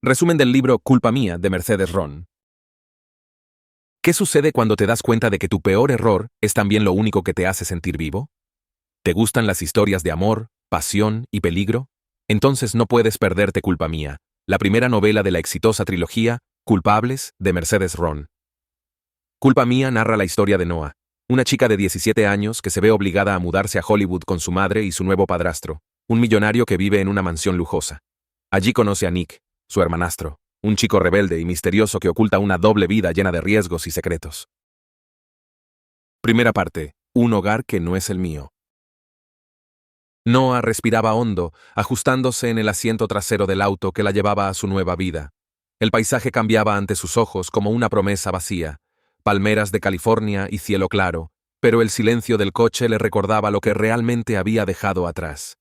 Resumen del libro Culpa mía de Mercedes Ron. ¿Qué sucede cuando te das cuenta de que tu peor error es también lo único que te hace sentir vivo? ¿Te gustan las historias de amor, pasión y peligro? Entonces no puedes perderte Culpa mía, la primera novela de la exitosa trilogía Culpables de Mercedes Ron. Culpa mía narra la historia de Noah, una chica de 17 años que se ve obligada a mudarse a Hollywood con su madre y su nuevo padrastro, un millonario que vive en una mansión lujosa. Allí conoce a Nick, su hermanastro, un chico rebelde y misterioso que oculta una doble vida llena de riesgos y secretos. Primera parte. Un hogar que no es el mío. Noah respiraba hondo, ajustándose en el asiento trasero del auto que la llevaba a su nueva vida. El paisaje cambiaba ante sus ojos como una promesa vacía, palmeras de California y cielo claro, pero el silencio del coche le recordaba lo que realmente había dejado atrás.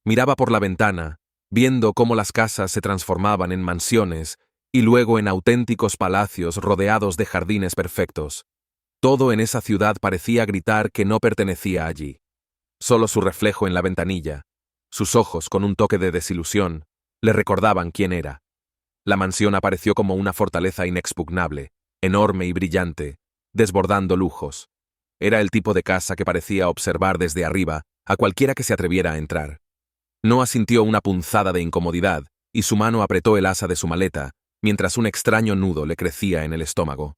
Miraba por la ventana, viendo cómo las casas se transformaban en mansiones y luego en auténticos palacios rodeados de jardines perfectos. Todo en esa ciudad parecía gritar que no pertenecía allí. Solo su reflejo en la ventanilla, sus ojos con un toque de desilusión, le recordaban quién era. La mansión apareció como una fortaleza inexpugnable, enorme y brillante, desbordando lujos. Era el tipo de casa que parecía observar desde arriba a cualquiera que se atreviera a entrar. Noah sintió una punzada de incomodidad y su mano apretó el asa de su maleta, mientras un extraño nudo le crecía en el estómago.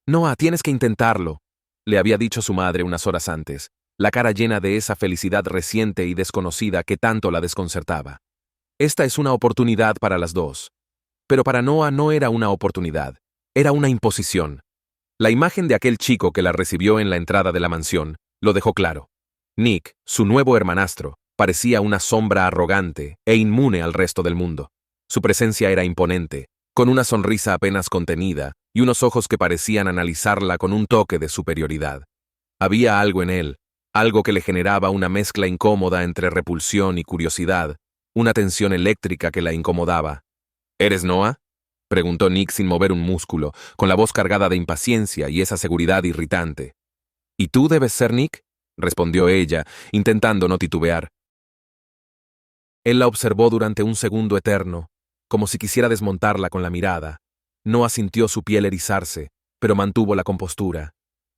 «Noah, tienes que intentarlo», le había dicho su madre unas horas antes, la cara llena de esa felicidad reciente y desconocida que tanto la desconcertaba. Esta es una oportunidad para las dos. Pero para Noah no era una oportunidad, era una imposición. La imagen de aquel chico que la recibió en la entrada de la mansión lo dejó claro. Nick, su nuevo hermanastro, parecía una sombra arrogante e inmune al resto del mundo. Su presencia era imponente, con una sonrisa apenas contenida y unos ojos que parecían analizarla con un toque de superioridad. Había algo en él, algo que le generaba una mezcla incómoda entre repulsión y curiosidad, una tensión eléctrica que la incomodaba. ¿Eres Noah?, preguntó Nick sin mover un músculo, con la voz cargada de impaciencia y esa seguridad irritante. ¿Y tú debes ser Nick?, respondió ella, intentando no titubear. Él la observó durante un segundo eterno, como si quisiera desmontarla con la mirada. Noah sintió su piel erizarse, pero mantuvo la compostura.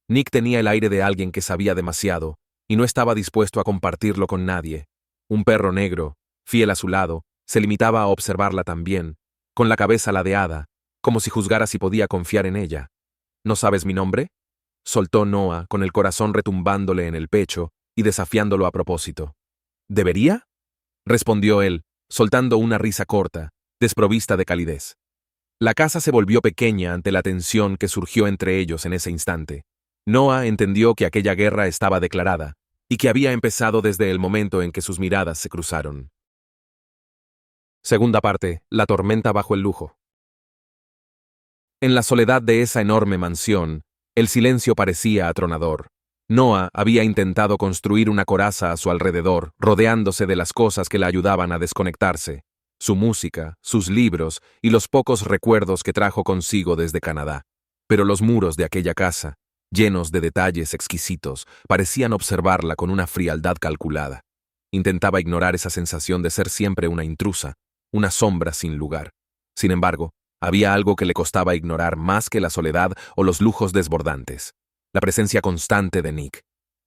Nick tenía el aire de alguien que sabía demasiado, y no estaba dispuesto a compartirlo con nadie. Un perro negro, fiel a su lado, se limitaba a observarla también, con la cabeza ladeada, como si juzgara si podía confiar en ella. ¿No sabes mi nombre?, soltó Noah con el corazón retumbándole en el pecho y desafiándolo a propósito. ¿Debería?, respondió él, soltando una risa corta, desprovista de calidez. La casa se volvió pequeña ante la tensión que surgió entre ellos en ese instante. Noah entendió que aquella guerra estaba declarada, y que había empezado desde el momento en que sus miradas se cruzaron. Segunda parte. La tormenta bajo el lujo. En la soledad de esa enorme mansión, el silencio parecía atronador. Noah había intentado construir una coraza a su alrededor, rodeándose de las cosas que la ayudaban a desconectarse, su música, sus libros y los pocos recuerdos que trajo consigo desde Canadá. Pero los muros de aquella casa, llenos de detalles exquisitos, parecían observarla con una frialdad calculada. Intentaba ignorar esa sensación de ser siempre una intrusa, una sombra sin lugar. Sin embargo, había algo que le costaba ignorar más que la soledad o los lujos desbordantes: la presencia constante de Nick.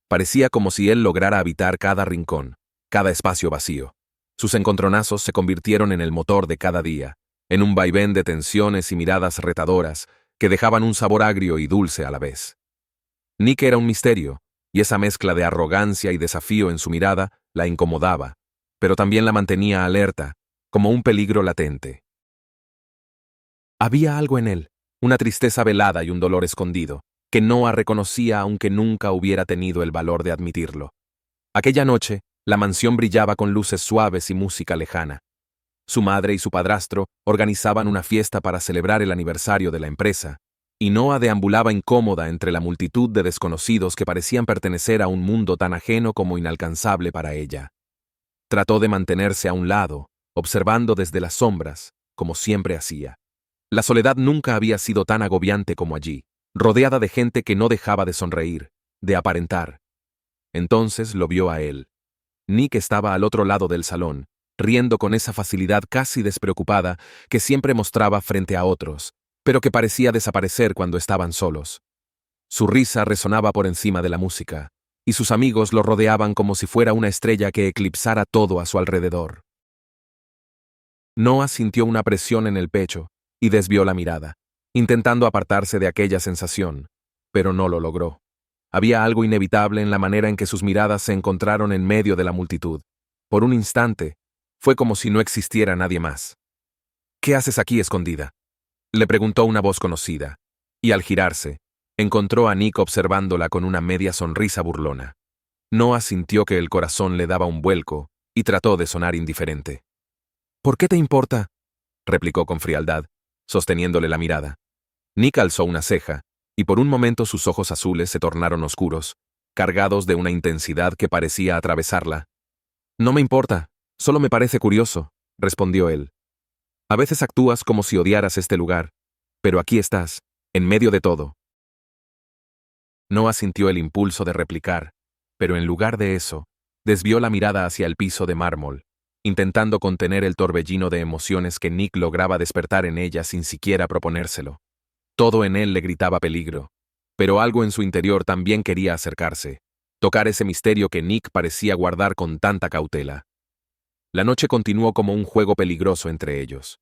Parecía como si él lograra habitar cada rincón, cada espacio vacío. Sus encontronazos se convirtieron en el motor de cada día, en un vaivén de tensiones y miradas retadoras que dejaban un sabor agrio y dulce a la vez. Nick era un misterio, y esa mezcla de arrogancia y desafío en su mirada la incomodaba, pero también la mantenía alerta, como un peligro latente. Había algo en él, una tristeza velada y un dolor escondido, que Noah reconocía aunque nunca hubiera tenido el valor de admitirlo. Aquella noche, la mansión brillaba con luces suaves y música lejana. Su madre y su padrastro organizaban una fiesta para celebrar el aniversario de la empresa, y Noah deambulaba incómoda entre la multitud de desconocidos que parecían pertenecer a un mundo tan ajeno como inalcanzable para ella. Trató de mantenerse a un lado, observando desde las sombras, como siempre hacía. La soledad nunca había sido tan agobiante como allí, rodeada de gente que no dejaba de sonreír, de aparentar. Entonces lo vio a él. Nick estaba al otro lado del salón, riendo con esa facilidad casi despreocupada que siempre mostraba frente a otros, pero que parecía desaparecer cuando estaban solos. Su risa resonaba por encima de la música, y sus amigos lo rodeaban como si fuera una estrella que eclipsara todo a su alrededor. Noah sintió una presión en el pecho y desvió la mirada, intentando apartarse de aquella sensación, pero no lo logró. Había algo inevitable en la manera en que sus miradas se encontraron en medio de la multitud. Por un instante, fue como si no existiera nadie más. ¿Qué haces aquí escondida?, le preguntó una voz conocida, y al girarse, encontró a Nick observándola con una media sonrisa burlona. Noah sintió que el corazón le daba un vuelco y trató de sonar indiferente. ¿Por qué te importa?, replicó con frialdad, sosteniéndole la mirada. Nick alzó una ceja, y por un momento sus ojos azules se tornaron oscuros, cargados de una intensidad que parecía atravesarla. No me importa, solo me parece curioso, respondió él. A veces actúas como si odiaras este lugar, pero aquí estás, en medio de todo. Noah sintió el impulso de replicar, pero en lugar de eso, desvió la mirada hacia el piso de mármol, intentando contener el torbellino de emociones que Nick lograba despertar en ella sin siquiera proponérselo. Todo en él le gritaba peligro, pero algo en su interior también quería acercarse, tocar ese misterio que Nick parecía guardar con tanta cautela. La noche continuó como un juego peligroso entre ellos.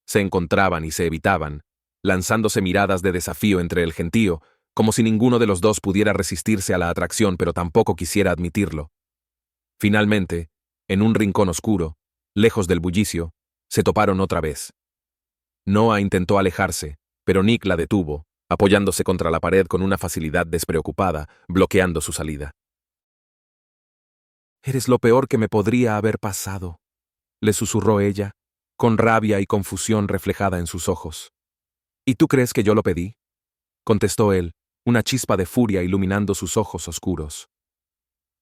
Se encontraban y se evitaban, lanzándose miradas de desafío entre el gentío, como si ninguno de los dos pudiera resistirse a la atracción pero tampoco quisiera admitirlo. Finalmente, en un rincón oscuro, lejos del bullicio, se toparon otra vez. Noah intentó alejarse, pero Nick la detuvo, apoyándose contra la pared con una facilidad despreocupada, bloqueando su salida. «Eres lo peor que me podría haber pasado», le susurró ella, con rabia y confusión reflejada en sus ojos. «¿Y tú crees que yo lo pedí?», contestó él, una chispa de furia iluminando sus ojos oscuros.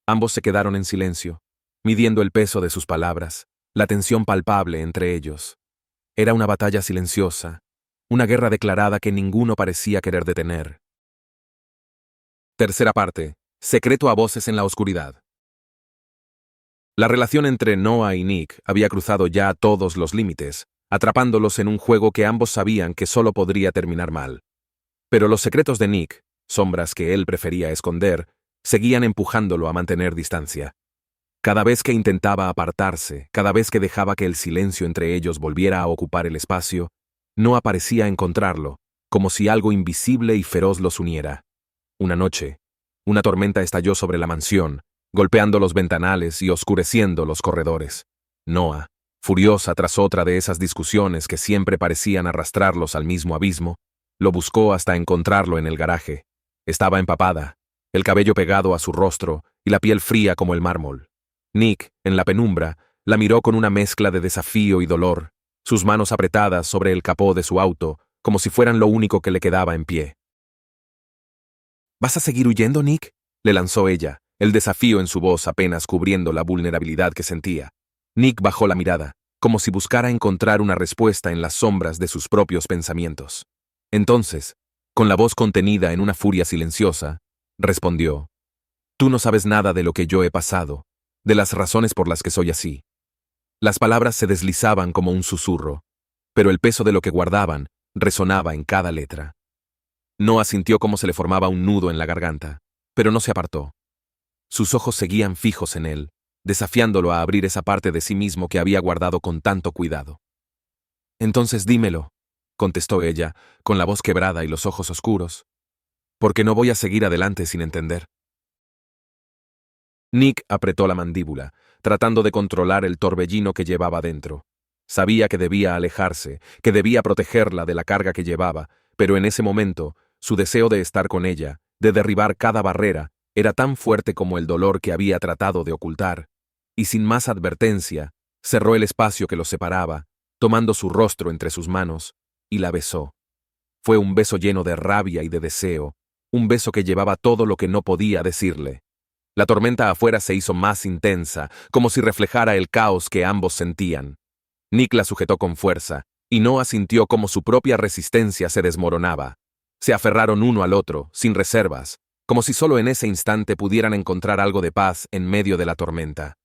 Ambos se quedaron en silencio, midiendo el peso de sus palabras, la tensión palpable entre ellos. Era una batalla silenciosa, una guerra declarada que ninguno parecía querer detener. Tercera parte. Secreto a voces en la oscuridad. La relación entre Noah y Nick había cruzado ya todos los límites, atrapándolos en un juego que ambos sabían que solo podría terminar mal. Pero los secretos de Nick, sombras que él prefería esconder, seguían empujándolo a mantener distancia. Cada vez que intentaba apartarse, cada vez que dejaba que el silencio entre ellos volviera a ocupar el espacio, Noah parecía encontrarlo, como si algo invisible y feroz los uniera. Una noche, una tormenta estalló sobre la mansión, golpeando los ventanales y oscureciendo los corredores. Noah, furiosa tras otra de esas discusiones que siempre parecían arrastrarlos al mismo abismo, lo buscó hasta encontrarlo en el garaje. Estaba empapada, el cabello pegado a su rostro y la piel fría como el mármol. Nick, en la penumbra, la miró con una mezcla de desafío y dolor, sus manos apretadas sobre el capó de su auto, como si fueran lo único que le quedaba en pie. ¿Vas a seguir huyendo, Nick?, le lanzó ella, el desafío en su voz apenas cubriendo la vulnerabilidad que sentía. Nick bajó la mirada, como si buscara encontrar una respuesta en las sombras de sus propios pensamientos. Entonces, con la voz contenida en una furia silenciosa, respondió: «Tú no sabes nada de lo que yo he pasado, de las razones por las que soy así». Las palabras se deslizaban como un susurro, pero el peso de lo que guardaban resonaba en cada letra. Noah sintió cómo se le formaba un nudo en la garganta, pero no se apartó. Sus ojos seguían fijos en él, desafiándolo a abrir esa parte de sí mismo que había guardado con tanto cuidado. «Entonces dímelo», contestó ella, con la voz quebrada y los ojos oscuros, «porque no voy a seguir adelante sin entender». Nick apretó la mandíbula, tratando de controlar el torbellino que llevaba dentro. Sabía que debía alejarse, que debía protegerla de la carga que llevaba, pero en ese momento, su deseo de estar con ella, de derribar cada barrera, era tan fuerte como el dolor que había tratado de ocultar, y sin más advertencia, cerró el espacio que los separaba, tomando su rostro entre sus manos, y la besó. Fue un beso lleno de rabia y de deseo, un beso que llevaba todo lo que no podía decirle. La tormenta afuera se hizo más intensa, como si reflejara el caos que ambos sentían. Nick la sujetó con fuerza, y Noah sintió como su propia resistencia se desmoronaba. Se aferraron uno al otro, sin reservas, como si solo en ese instante pudieran encontrar algo de paz en medio de la tormenta.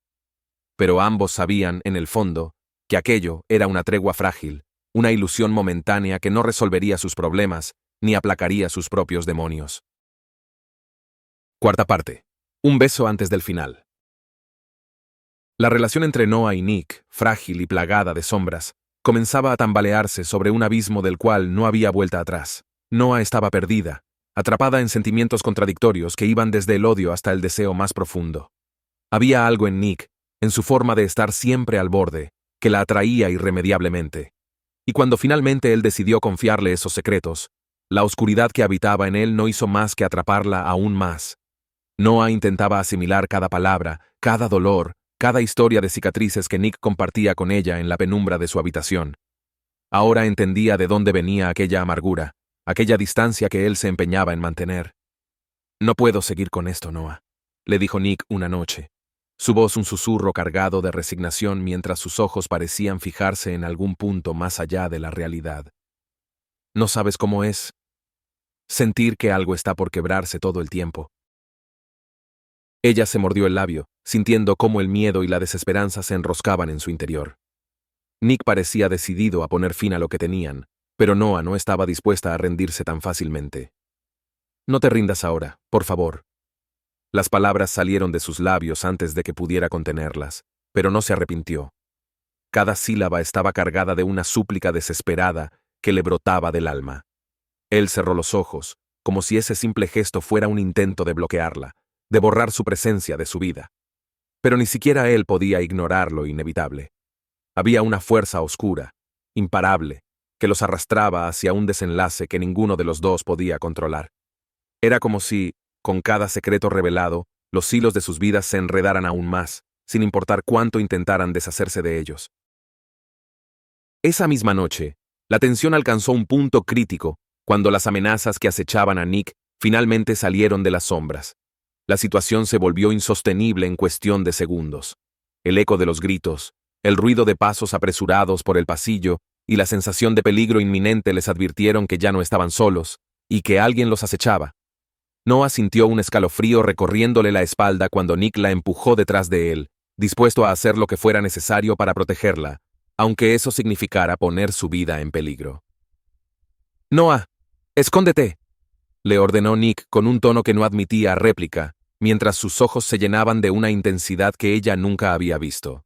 pero ambos sabían, en el fondo, que aquello era una tregua frágil, una ilusión momentánea que no resolvería sus problemas, ni aplacaría sus propios demonios. Cuarta parte. Un beso antes del final. La relación entre Noah y Nick, frágil y plagada de sombras, comenzaba a tambalearse sobre un abismo del cual no había vuelta atrás. Noah estaba perdida, atrapada en sentimientos contradictorios que iban desde el odio hasta el deseo más profundo. Había algo en Nick, en su forma de estar siempre al borde, que la atraía irremediablemente. Y cuando finalmente él decidió confiarle esos secretos, la oscuridad que habitaba en él no hizo más que atraparla aún más. Noah intentaba asimilar cada palabra, cada dolor, cada historia de cicatrices que Nick compartía con ella en la penumbra de su habitación. Ahora entendía de dónde venía aquella amargura, aquella distancia que él se empeñaba en mantener. «No puedo seguir con esto, Noah», le dijo Nick una noche. Su voz un susurro cargado de resignación mientras sus ojos parecían fijarse en algún punto más allá de la realidad. «¿No sabes cómo es? Sentir que algo está por quebrarse todo el tiempo». Ella se mordió el labio, sintiendo cómo el miedo y la desesperanza se enroscaban en su interior. Nick parecía decidido a poner fin a lo que tenían, pero Noah no estaba dispuesta a rendirse tan fácilmente. «No te rindas ahora, por favor». Las palabras salieron de sus labios antes de que pudiera contenerlas, pero no se arrepintió. Cada sílaba estaba cargada de una súplica desesperada que le brotaba del alma. Él cerró los ojos, como si ese simple gesto fuera un intento de bloquearla, de borrar su presencia de su vida. Pero ni siquiera él podía ignorar lo inevitable. Había una fuerza oscura, imparable, que los arrastraba hacia un desenlace que ninguno de los dos podía controlar. Era como si, con cada secreto revelado, los hilos de sus vidas se enredaran aún más, sin importar cuánto intentaran deshacerse de ellos. Esa misma noche, la tensión alcanzó un punto crítico cuando las amenazas que acechaban a Nick finalmente salieron de las sombras. La situación se volvió insostenible en cuestión de segundos. El eco de los gritos, el ruido de pasos apresurados por el pasillo y la sensación de peligro inminente les advirtieron que ya no estaban solos y que alguien los acechaba. Noah sintió un escalofrío recorriéndole la espalda cuando Nick la empujó detrás de él, dispuesto a hacer lo que fuera necesario para protegerla, aunque eso significara poner su vida en peligro. «Noah, escóndete», le ordenó Nick con un tono que no admitía réplica, mientras sus ojos se llenaban de una intensidad que ella nunca había visto.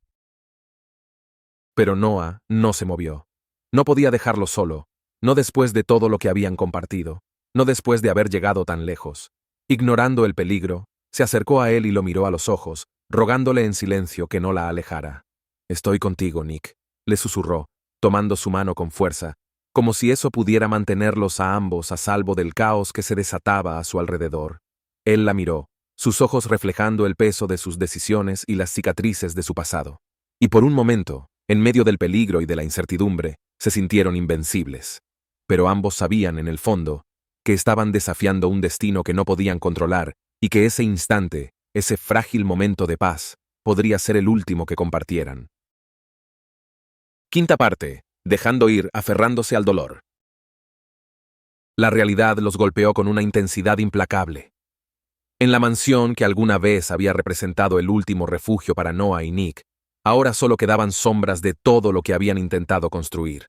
Pero Noah no se movió. No podía dejarlo solo, no después de todo lo que habían compartido, no después de haber llegado tan lejos. Ignorando el peligro, se acercó a él y lo miró a los ojos, rogándole en silencio que no la alejara. «Estoy contigo, Nick», le susurró, tomando su mano con fuerza, como si eso pudiera mantenerlos a ambos a salvo del caos que se desataba a su alrededor. Él la miró, sus ojos reflejando el peso de sus decisiones y las cicatrices de su pasado. Y por un momento, en medio del peligro y de la incertidumbre, se sintieron invencibles. Pero ambos sabían, en el fondo, que estaban desafiando un destino que no podían controlar y que ese instante, ese frágil momento de paz, podría ser el último que compartieran. Quinta parte. Dejando ir, aferrándose al dolor. La realidad los golpeó con una intensidad implacable. En la mansión que alguna vez había representado el último refugio para Noah y Nick, ahora solo quedaban sombras de todo lo que habían intentado construir.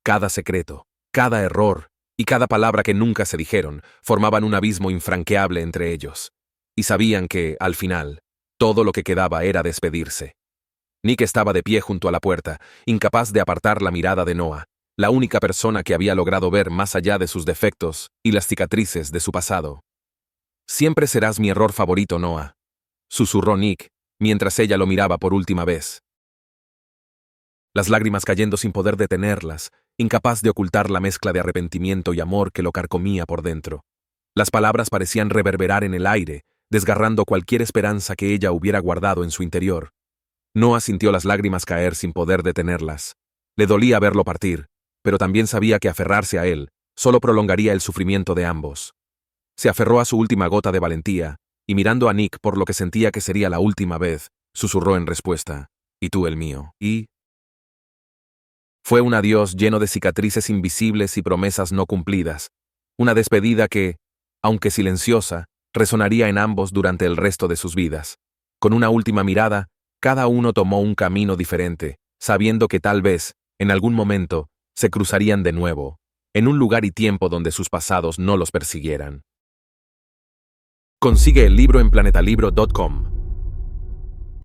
Cada secreto, cada error y cada palabra que nunca se dijeron formaban un abismo infranqueable entre ellos. Y sabían que, al final, todo lo que quedaba era despedirse. Nick estaba de pie junto a la puerta, incapaz de apartar la mirada de Noah, la única persona que había logrado ver más allá de sus defectos y las cicatrices de su pasado. «Siempre serás mi error favorito, Noah», susurró Nick, mientras ella lo miraba por última vez. Las lágrimas cayendo sin poder detenerlas, incapaz de ocultar la mezcla de arrepentimiento y amor que lo carcomía por dentro. Las palabras parecían reverberar en el aire, desgarrando cualquier esperanza que ella hubiera guardado en su interior. Noah sintió las lágrimas caer sin poder detenerlas. Le dolía verlo partir, pero también sabía que aferrarse a él solo prolongaría el sufrimiento de ambos. Se aferró a su última gota de valentía, y mirando a Nick por lo que sentía que sería la última vez, susurró en respuesta: «Y tú el mío». Y fue un adiós lleno de cicatrices invisibles y promesas no cumplidas, una despedida que, aunque silenciosa, resonaría en ambos durante el resto de sus vidas. Con una última mirada, Cada uno tomó un camino diferente, sabiendo que tal vez, en algún momento, se cruzarían de nuevo, en un lugar y tiempo donde sus pasados no los persiguieran. Consigue el libro en planetalibro.com.